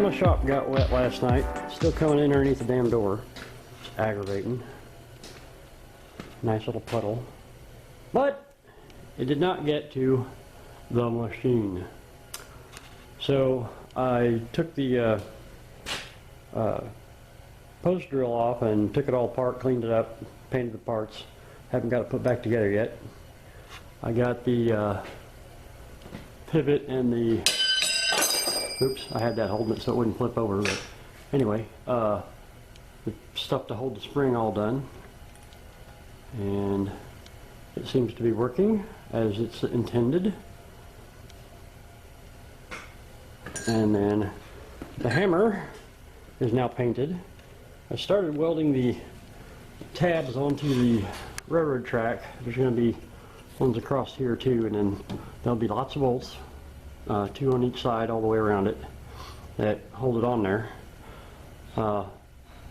my shop got wet last night. Still coming in underneath the damn door. It's aggravating. Nice little puddle. But it did not get to the machine. So I took the post drill off and took it all apart, cleaned it up, painted the parts. Haven't got it put back together yet. I got the pivot and the, oops, I had that holding it so it wouldn't flip over, but anyway, the stuff to hold the spring all done, and it seems to be working as it's intended. And then the hammer is now painted. I started welding the tabs onto the railroad track. There's going to be ones across here too, and then there'll be lots of bolts, 2 on each side all the way around it, that hold it on there.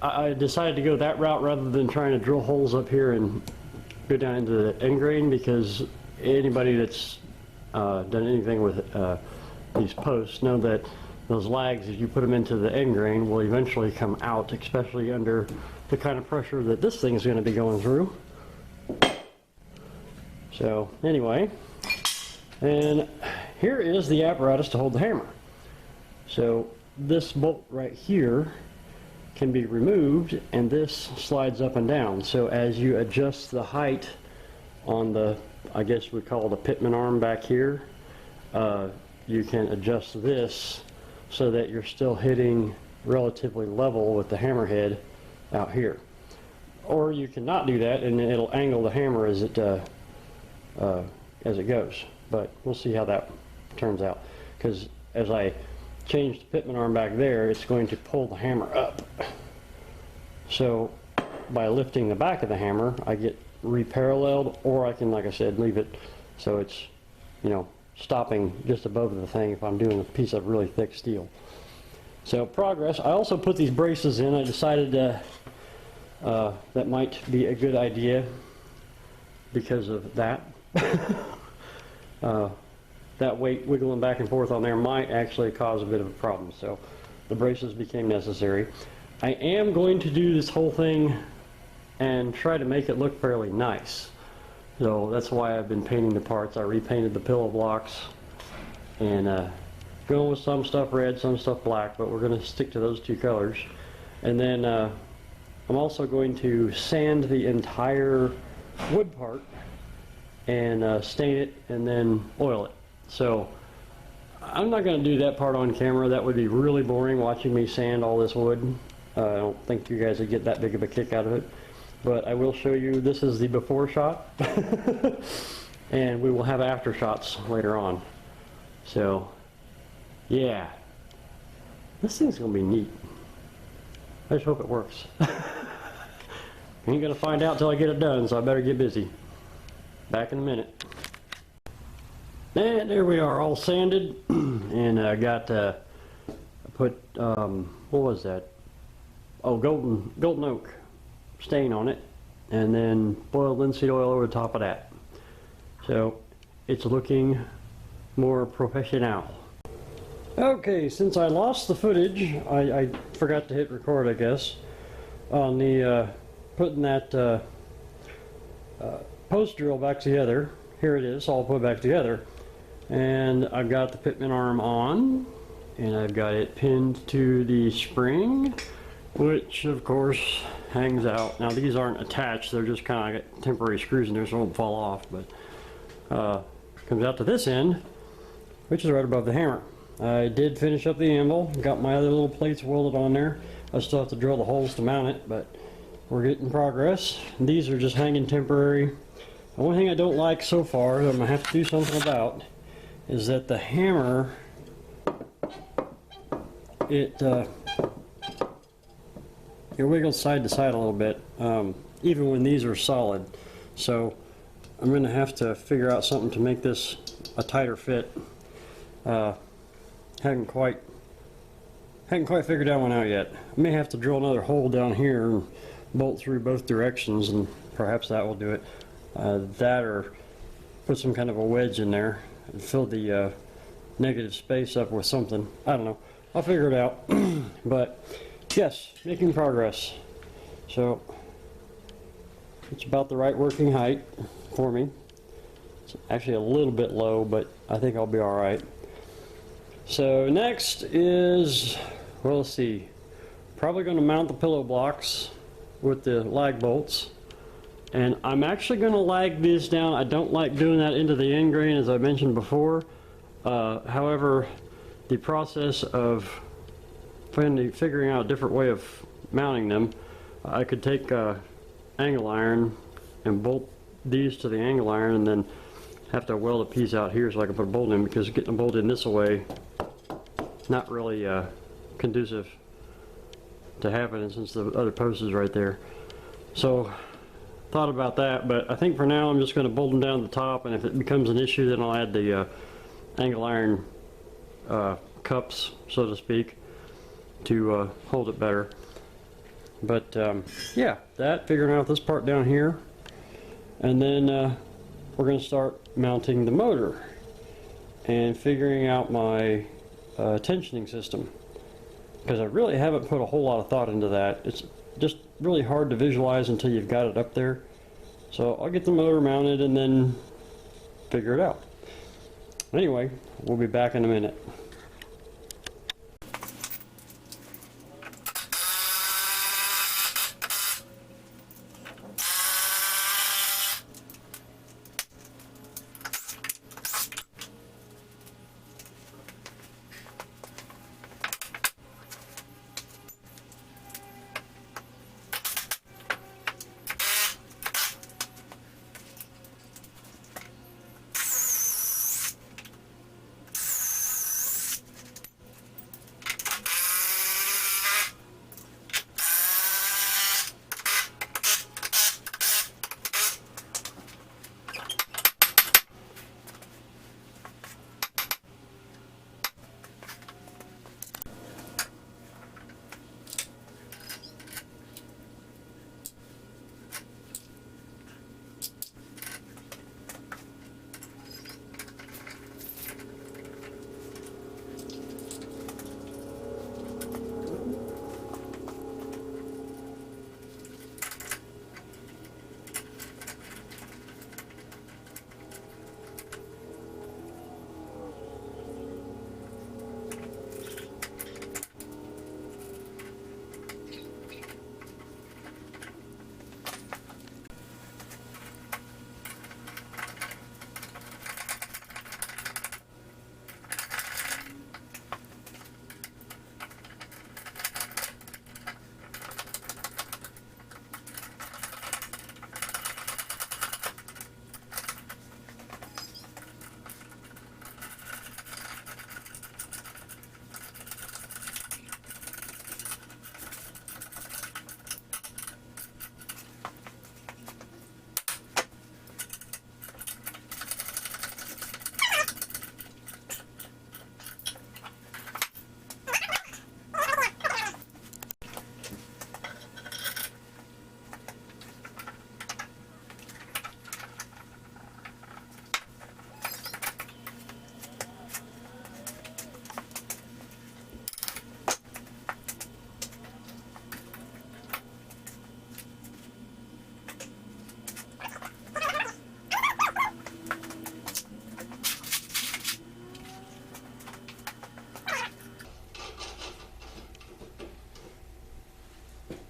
I decided to go that route rather than trying to drill holes up here and go down into the end grain, because anybody that's done anything with these posts know that those lags, as you put them into the end grain, will eventually come out, especially under the kind of pressure that this thing is going to be going through. So anyway, and here is the apparatus to hold the hammer. So this bolt right here can be removed, and this slides up and down. So as you adjust the height on the, I guess we call it a pitman arm back here, you can adjust this so that you're still hitting relatively level with the hammerhead out here. Or you cannot do that, and it'll angle the hammer as it goes. But we'll see how that turns out, because as I change the pitman arm back there, it's going to pull the hammer up. So by lifting the back of the hammer, I get reparalleled, or I can, like I said, leave it so it's, you know, stopping just above the thing if I'm doing a piece of really thick steel. So progress. I also put these braces in. I decided that might be a good idea because of that. That weight wiggling back and forth on there might actually cause a bit of a problem, so the braces became necessary. I am going to do this whole thing and try to make it look fairly nice. So that's why I've been painting the parts. I repainted the pillow blocks, and going with some stuff red, some stuff black, but we're going to stick to those 2 colors. And then I'm also going to sand the entire wood part and stain it and then oil it. So I'm not going to do that part on camera. That would be really boring, watching me sand all this wood. I don't think you guys would get that big of a kick out of it. But I will show you, this is the before shot, and we will have after shots later on. So yeah, this thing's going to be neat. I just hope it works. Ain't going to find out till I get it done, so I better get busy. Back in a minute. And there we are, all sanded, and I got put what was that? Oh, golden oak stain on it, and then boiled linseed oil over the top of that. So it's looking more professional. Okay, since I lost the footage, I forgot to hit record, I guess, on the putting that post drill back together. Here it is, all put back together, and I've got the pitman arm on, and I've got it pinned to the spring, which of course hangs out. Now these aren't attached, they're just kind of got temporary screws in there so it won't fall off, but comes out to this end, which is right above the hammer. I did finish up the anvil, got my other little plates welded on there. I still have to drill the holes to mount it, but we're getting progress. These are just hanging temporary. The one thing I don't like so far that I'm going to have to do something about is that the hammer, it wiggles side to side a little bit, even when these are solid. So I'm going to have to figure out something to make this a tighter fit. Haven't quite figured that one out yet. I may have to drill another hole down here and bolt through both directions, and perhaps that will do it. That, or put some kind of a wedge in there and fill the negative space up with something. I don't know. I'll figure it out. But yes, making progress. So it's about the right working height for me. It's actually a little bit low, but I think I'll be all right. So next is, well, let's see, probably going to mount the pillow blocks with the lag bolts. And I'm actually going to lag these down. I don't like doing that into the end grain, as I mentioned before. However, the process of figuring out a different way of mounting them, I could take angle iron and bolt these to the angle iron and then have to weld a piece out here so I can put a bolt in, because getting a bolt in this way, not really conducive to happening since the other post is right there. So thought about that, but I think for now I'm just going to bolt them down to the top, and if it becomes an issue then I'll add the angle iron cups, so to speak, to hold it better. But yeah, figuring out this part down here, and then we're going to start mounting the motor and figuring out my tensioning system, because I really haven't put a whole lot of thought into that. It's just really hard to visualize until you've got it up there. So I'll get the motor mounted and then figure it out. Anyway, we'll be back in a minute.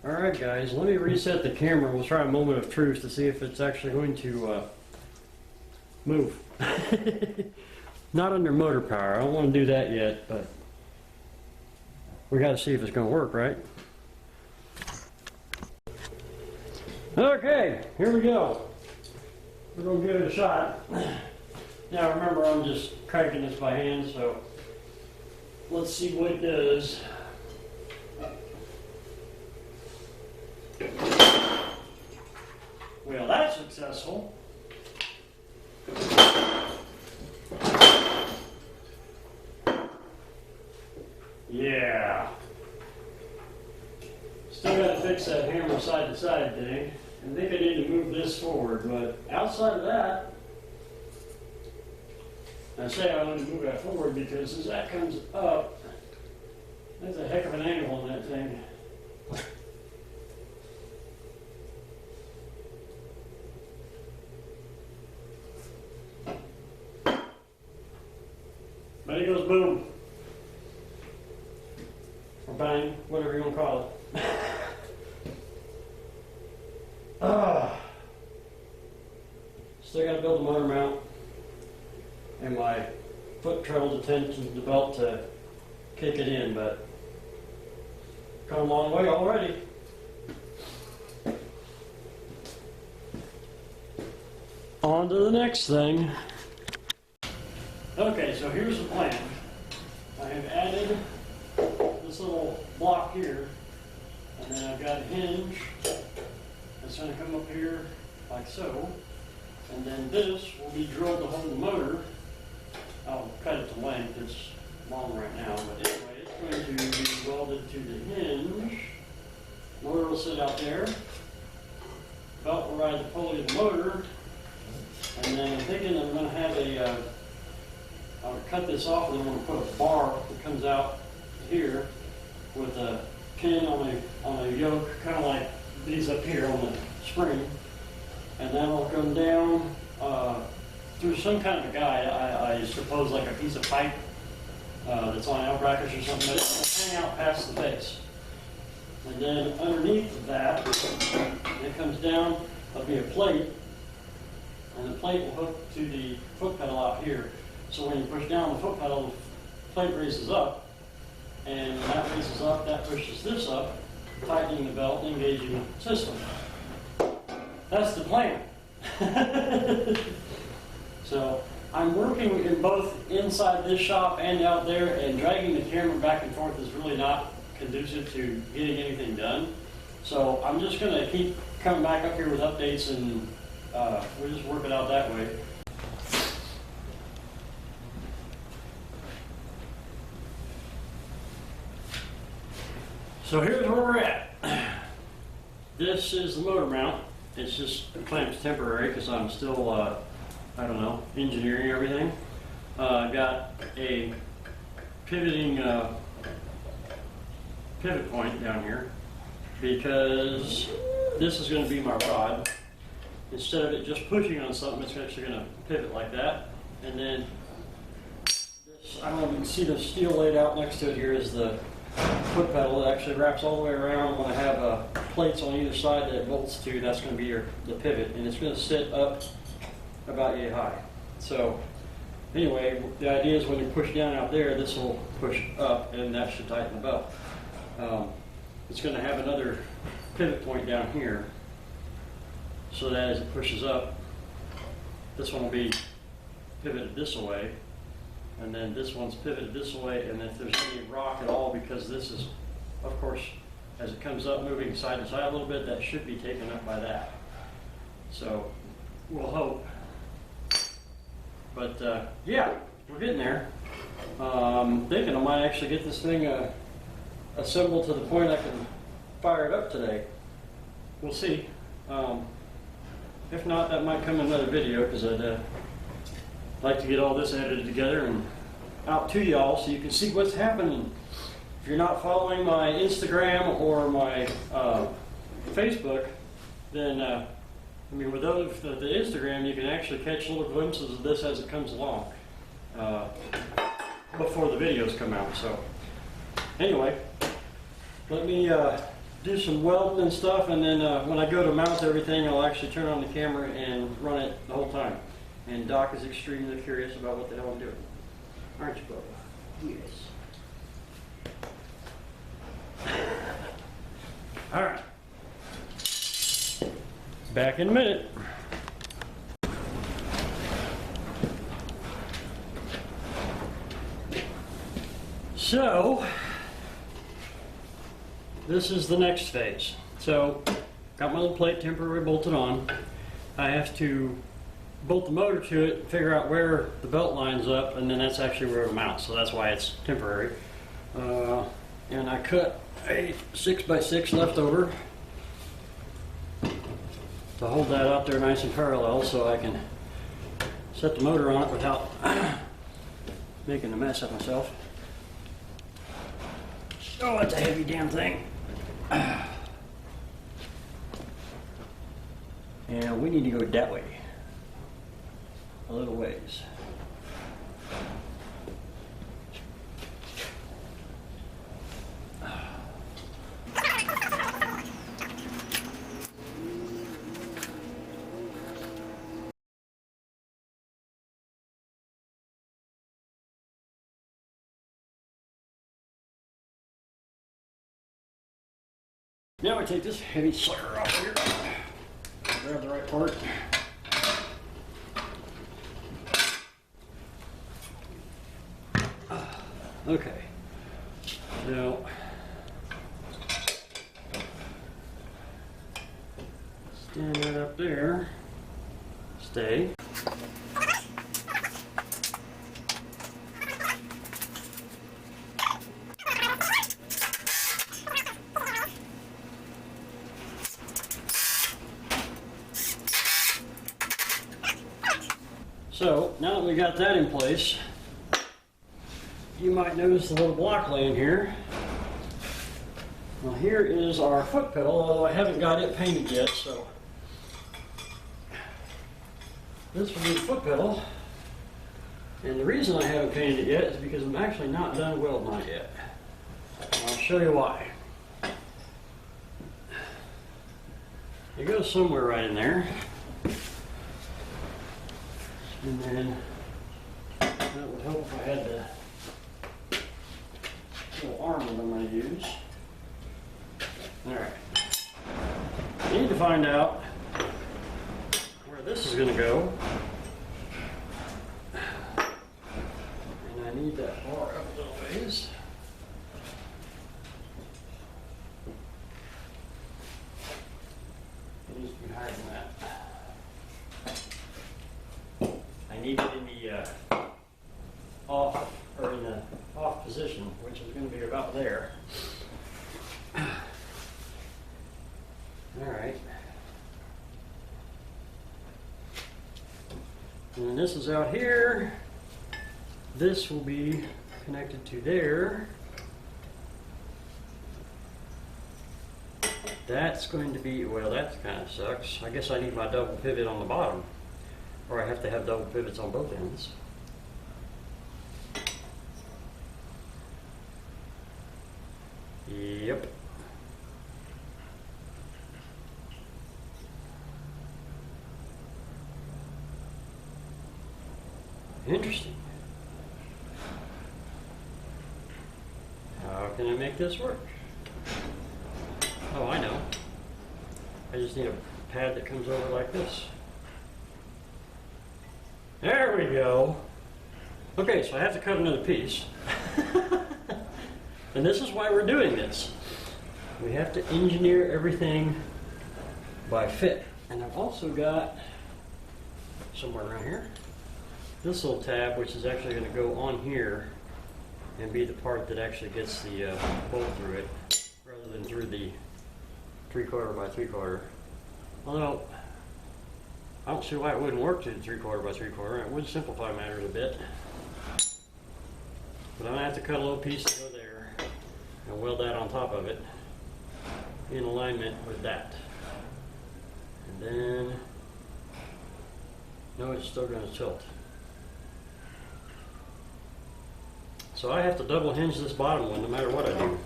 Alright guys, let me reset the camera. We'll try a moment of truth to see if it's actually going to move. Not under motor power. I don't want to do that yet, but we got to see if it's going to work, right? Okay, here we go. We're going to give it a shot. Now remember, I'm just cranking this by hand, so let's see what it does. Well, that's successful. Yeah. Still got to fix that hammer side to side thing. I think I need to move this forward, but outside of that, I say I want to move that forward because as that comes up, There's a heck of an angle on that thing. But it goes boom. Or bang, whatever you want to call it. Still got to build the motor mount and my foot treadle to tension the belt to kick it in, but come a long way already. On to the next thing. Okay, so here's the plan. I have added this little block here, and then I've got a hinge that's going to come up here like so, and then this will be drilled to hold the motor. I'll cut it to length, it's long right now, but anyway, it's going to be welded to the hinge. Motor will sit out there. Belt will ride the pulley of the motor, and then I'm thinking I'm going to have I'll cut this off and then I'm going to put a bar that comes out here with a pin on a yoke, kind of like these up here on the spring, and then it'll come down through some kind of a guide, I suppose like a piece of pipe that's on L brackets or something, but it'll hang out past the base. And then underneath that, it comes down, there'll be a plate, and the plate will hook to the foot pedal out here. So when you push down the foot pedal, the plate raises up, and when that raises up, that pushes this up, tightening the belt, engaging the system. That's the plan. So I'm working in both inside this shop and out there, and dragging the camera back and forth is really not conducive to getting anything done. So I'm just going to keep coming back up here with updates, and we'll just work it out that way. So here's where we're at. This is the motor mount. It's just clamped temporary because I'm still, I don't know, engineering everything. I've got a pivoting pivot point down here because this is going to be my rod. Instead of it just pushing on something, it's actually going to pivot like that. And then this, I don't know if you can see the steel laid out next to it here, is the foot pedal. It actually wraps all the way around. When I have plates on either side that it bolts to, that's going to be the pivot, and it's going to sit up about yay high. So anyway, the idea is when you push down out there, this will push up, and that should tighten the belt. It's going to have another pivot point down here, so that as it pushes up, this one will be pivoted this way, and then this one's pivoted this way, and if there's any rock at all, because this is, of course, as it comes up, moving side to side a little bit, that should be taken up by that. So we'll hope. But yeah, we're getting there. Thinking I might actually get this thing assembled to the point I can fire it up today. We'll see. If not, that might come in another video, because I'd like to get all this edited together and out to y'all so you can see what's happening. If you're not following my Instagram or my Facebook, then I mean, with those, the Instagram, you can actually catch little glimpses of this as it comes along before the videos come out. So anyway, let me do some welding and stuff, and then when I go to mount everything, I'll actually turn on the camera and run it the whole time. And Doc is extremely curious about what the hell I'm doing. Aren't you, Bubba? Yes. All right. Back in a minute. So, this is the next phase. So, got my little plate temporarily bolted on. I have to bolt the motor to it, figure out where the belt lines up, and then that's actually where it mounts, so that's why it's temporary. And I cut a 6x6 leftover to hold that out there nice and parallel so I can set the motor on it without making a mess of myself. Oh, that's a heavy damn thing. And we need to go that way. A little ways. Now I take this heavy sucker off here. Grab the right part. Okay. Now, stand right up there. Stay. So, now that we got that in place, you might notice the little block laying here. Well, here is our foot pedal, although I haven't got it painted yet, so this will be the foot pedal. And the reason I haven't painted it yet is because I'm actually not done welding on it yet. And I'll show you why. It goes somewhere right in there. And then that would help if I had the little arm that I'm going to use. Alright. I need to find out where this is going to go. And I need that bar up a little ways. It needs to be higher than that. I need it in the off position, which is going to be about there. All right. And then this is out here. This will be connected to there. That's going to be, well, that kind of sucks. I guess I need my double pivot on the bottom. Or I have to have double pivots on both ends. Yep. Interesting. How can I make this work? Oh, I know. I just need a pad that comes over like this. There we go. Okay, so I have to cut another piece. And this is why we're doing this. We have to engineer everything by fit. And I've also got, somewhere around here, this little tab, which is actually going to go on here and be the part that actually gets the bolt through it, rather than through the 3/4 by 3/4. Although, I don't see why it wouldn't work to the 3/4 by 3/4. It would simplify matters a bit. But I'm going to have to cut a little piece to go there and weld that on top of it in alignment with that. And then, no, it's still going to tilt. So I have to double hinge this bottom one no matter what I do.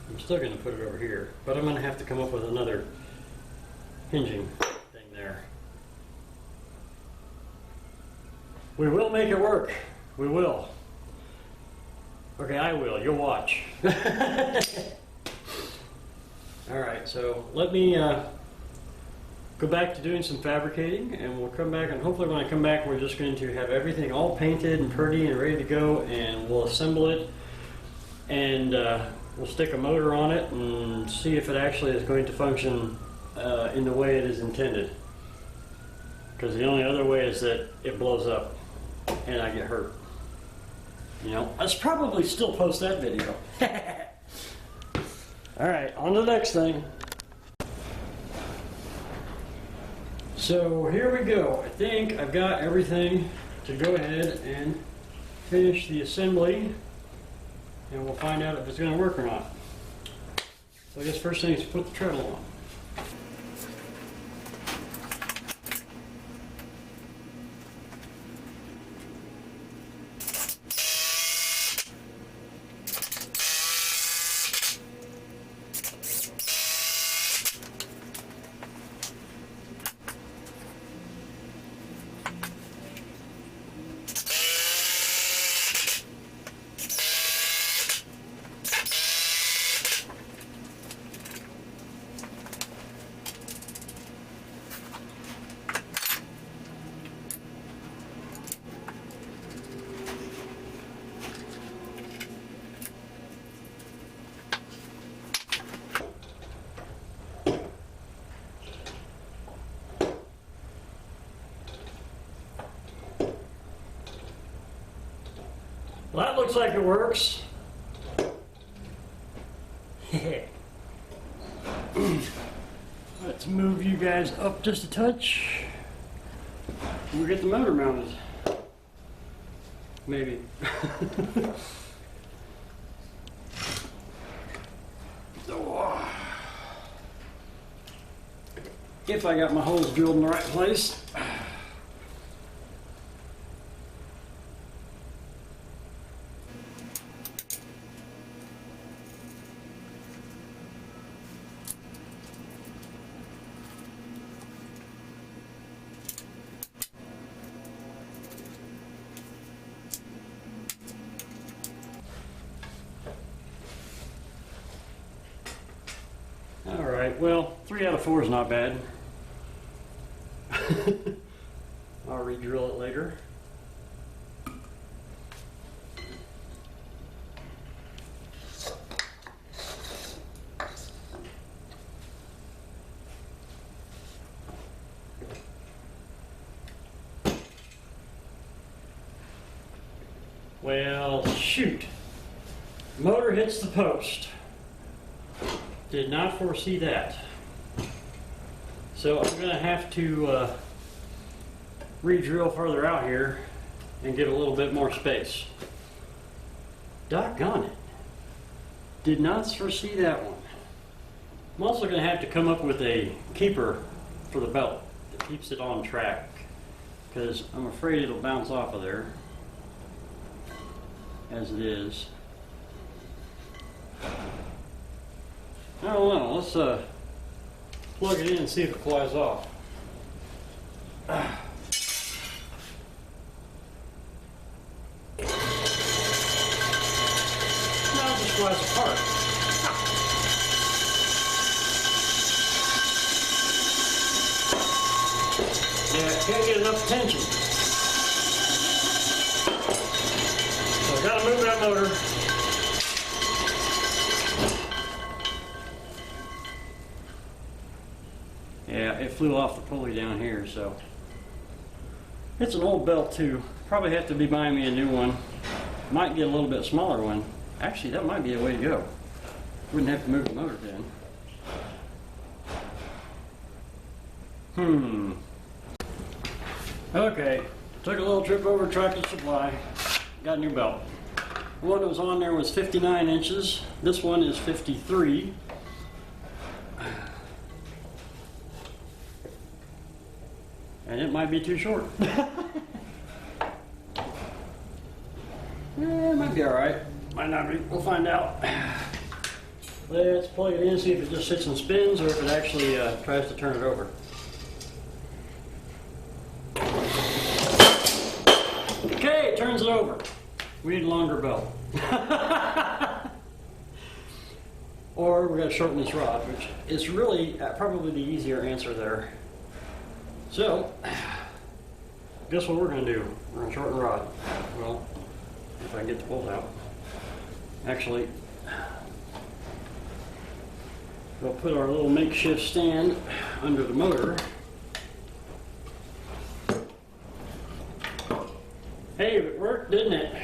I'm still going to put it over here, but I'm going to have to come up with another hinging thing there. We will make it work. We will. Okay, I will. You'll watch. Alright, so let me go back to doing some fabricating, and we'll come back, and hopefully when I come back we're just going to have everything all painted and pretty and ready to go, and we'll assemble it, and we'll stick a motor on it and see if it actually is going to function in the way it is intended. Because the only other way is that it blows up and I get hurt. You know, I should probably still post that video. Alright, on to the next thing. So here we go. I think I've got everything to go ahead and finish the assembly and we'll find out if it's going to work or not. So I guess first thing is to put the treadle on. Well, that looks like it works. Let's move you guys up just a touch. We'll get the motor mounted. Maybe. If I got my holes drilled in the right place. Alright, well, 3 out of 4 is not bad. I'll re-drill it later. Well, shoot. Motor hits the post. Did not foresee that. So I'm going to have to re-drill further out here and get a little bit more space. Doggone it. Did not foresee that one. I'm also going to have to come up with a keeper for the belt that keeps it on track, because I'm afraid it'll bounce off of there as it is. I don't know, let's plug it in and see if it flies off. No, it just flies apart. Yeah, can't get enough tension. So I gotta move that motor. Yeah, it flew off the pulley down here, so. It's an old belt too. Probably have to be buying me a new one. Might get a little bit smaller one. Actually, that might be the way to go. Wouldn't have to move the motor then. Okay, took a little trip over to Tractor Supply. Got a new belt. The one that was on there was 59 inches. This one is 53. And it might be too short. It might be alright. Might not be. We'll find out. Let's plug it in, see if it just sits and spins or if it actually tries to turn it over. Okay, it turns it over. We need a longer belt. Or we're going to shorten this rod, which is really probably the easier answer there. So, guess what we're going to do? We're going to shorten the rod. Well, if I can get the bolt out. Actually, we'll put our little makeshift stand under the motor. Hey, it worked, didn't it?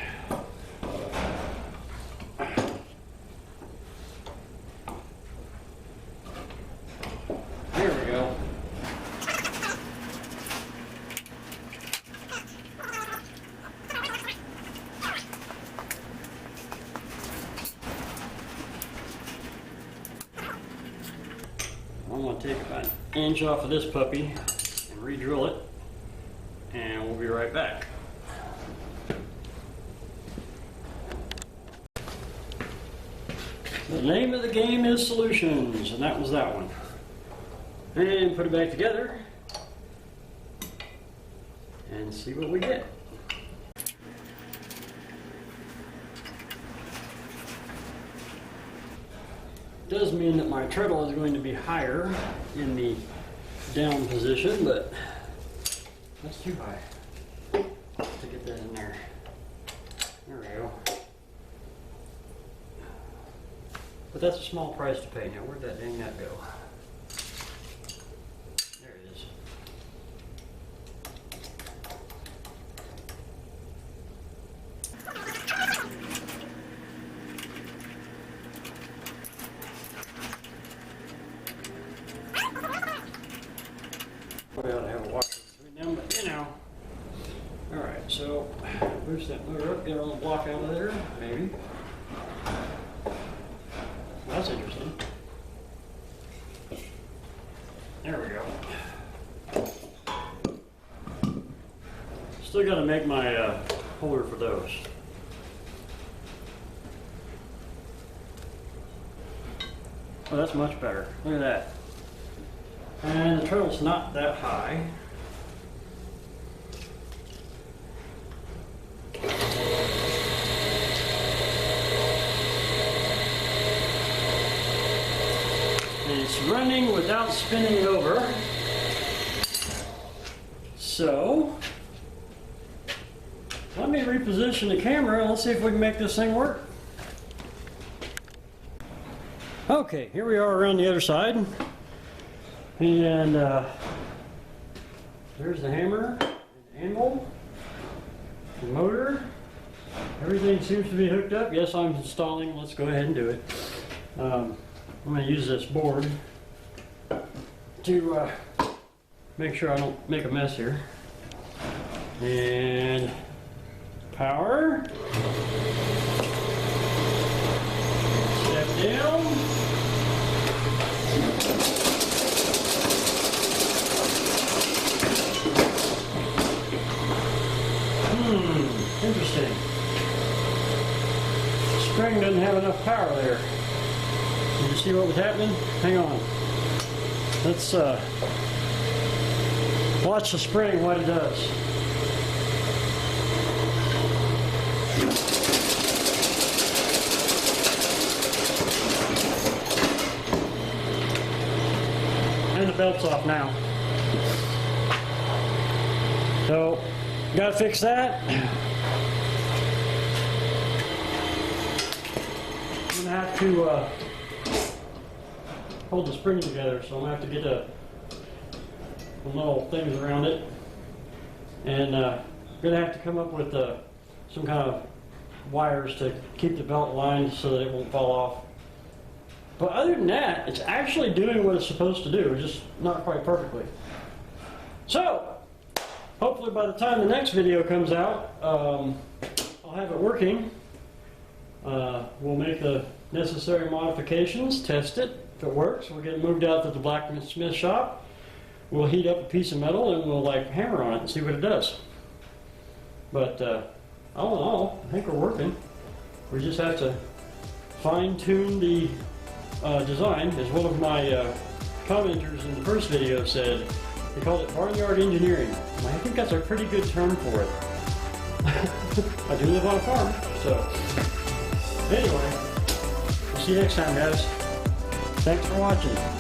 There we go. I'm going to take about an inch off of this puppy and re-drill it, and we'll be right back. The name of the game is solutions, and that was that one. And put it back together and see what we get. Does mean that my treadle is going to be higher in the down position, but that's too high to get that in there. There we go. But that's a small price to pay. Now, where'd that dang that go? There it is. Probably ought to have a washer between them, but you know. Alright, so push that motor up, get our little block out of there, maybe. That's interesting. There we go. Still got to make my holder for those. Oh, that's much better. Look at that. And the treadle's not that high. And it's running without spinning over. So, let me reposition the camera and let's see if we can make this thing work. Okay, here we are around the other side. And there's the hammer, the anvil, the motor. Everything seems to be hooked up. Yes, I'm installing. Let's go ahead and do it. I'm going to use this board to make sure I don't make a mess here. And power. Step down. Interesting. The spring doesn't have enough power there. Did you see what was happening? Hang on. Let's watch the spring, what it does. And the belt's off now. So, gotta fix that. I'm gonna have to hold the spring together, so I'm gonna have to get some little things around it, and gonna have to come up with some kind of wires to keep the belt lined so that it won't fall off. But other than that, it's actually doing what it's supposed to do, just not quite perfectly. So, hopefully by the time the next video comes out, I'll have it working. We'll make the necessary modifications, test it. If it works, we'll get it moved out to the blacksmith shop. We'll heat up a piece of metal and we'll hammer on it and see what it does. But all in all, I think we're working. We just have to fine-tune the design. As one of my commenters in the first video said, they called it barnyard engineering. And I think that's a pretty good term for it. I do live on a farm, so anyway, we'll see you next time, guys. Thanks for watching.